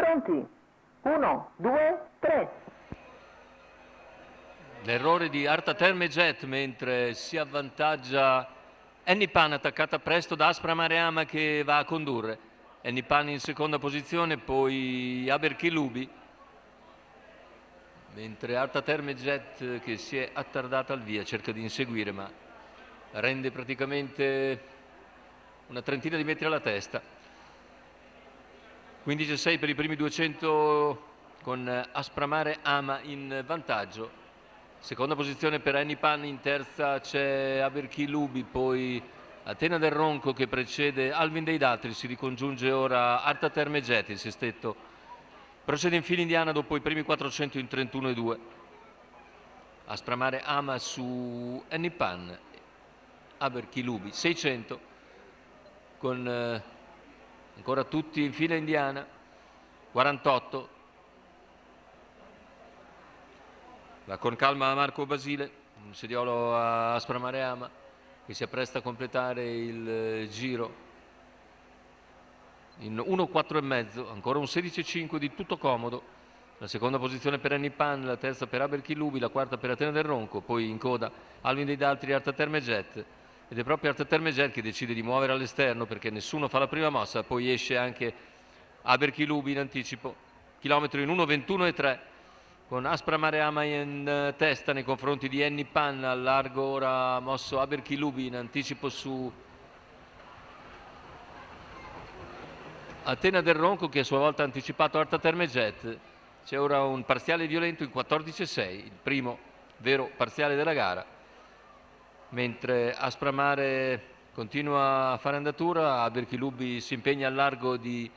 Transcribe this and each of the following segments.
Pronti? 1, 2, 3. L'errore di Arta Terme Jet mentre si avvantaggia Annie Pan, attaccata presto da Aspra Mareama che va a condurre. Annie Pan in seconda posizione, poi Aberki Lubi, mentre Arta Terme Jet che si è attardata al via cerca di inseguire ma rende praticamente una trentina di metri alla testa. 15,6 per i primi 200 con Aspramare Ama in vantaggio. Seconda posizione per Annie Pan, in terza c'è Aberki Lubi, poi Atena del Ronco che precede Alvin dei Datri, si ricongiunge ora Arta Terme Jet, il sestetto procede in fila indiana dopo i primi 400 in 31,2. Aspramare Ama su Annie Pan, Aberki Lubi 600 con ancora tutti in fila indiana, 48. Va con calma Marco Basile, un sediolo a Aspramare Ama che si appresta a completare il giro in 1,4,5, ancora un 16,5 di tutto comodo. La seconda posizione per Annie Pan, la terza per Aberki Lubi, la quarta per Atena del Ronco, poi in coda Alvin dei Daltri e Arta Terme Jet. Ed è proprio Arta Terme Jet che decide di muovere all'esterno perché nessuno fa la prima mossa, poi esce anche Aberki Lubi in anticipo, chilometro in 1,21,3 con Aspra Mareama in testa nei confronti di Annie Pan. Al largo ora mosso Aberki Lubi in anticipo su Atena del Ronco che a sua volta ha anticipato Arta Terme Jet. C'è ora un parziale violento in 14,6, il primo vero parziale della gara, mentre Aspramare continua a fare andatura. Aberki Lubi si impegna al largo di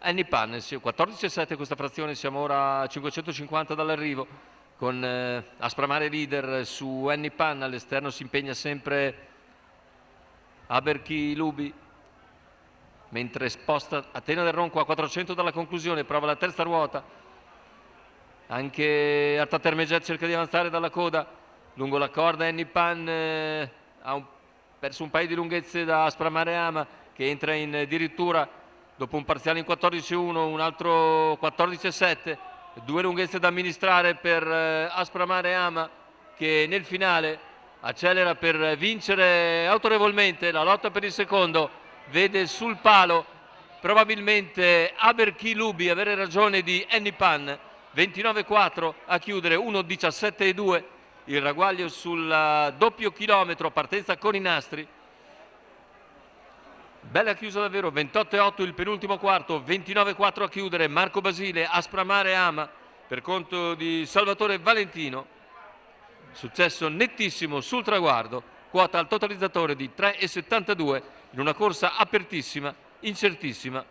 Annie Pan, 14,7 questa frazione, siamo ora a 550 dall'arrivo con Aspramare leader su Annie Pan, all'esterno si impegna sempre Aberki Lubi, mentre sposta Atena del Ronco a 400 dalla conclusione, prova la terza ruota, anche Arta Terme Jet cerca di avanzare dalla coda, lungo la corda Annie Pan ha perso un paio di lunghezze da Aspramare Ama che entra in addirittura dopo un parziale in 14,1, un altro 14,7, due lunghezze da amministrare per Aspramare Ama che nel finale accelera per vincere autorevolmente la lotta per il secondo. Vede sul palo probabilmente Aberki Lubi avere ragione di Annie Pan, 29,4 a chiudere, 1,17,2 il ragguaglio sul doppio chilometro, partenza con i nastri. Bella chiusa davvero, 28,8 il penultimo quarto, 29,4 a chiudere Marco Basile, Aspramare Ama per conto di Salvatore Valentino. Successo nettissimo sul traguardo, quota al totalizzatore di 3,72 in una corsa apertissima, incertissima,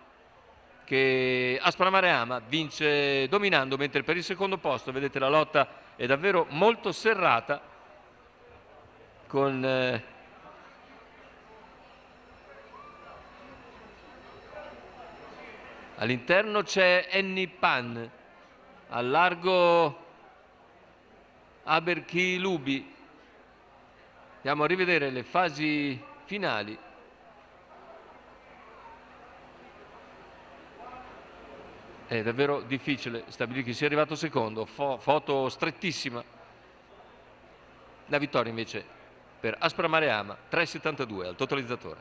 che Aspramare Ama vince dominando, mentre per il secondo posto, vedete, la lotta è davvero molto serrata con all'interno c'è Annie Pan, al largo Aberki Lubi. Andiamo a rivedere le fasi finali. È davvero difficile stabilire chi sia arrivato secondo, foto strettissima. La vittoria invece per Aspramare Ama, 3,72 al totalizzatore.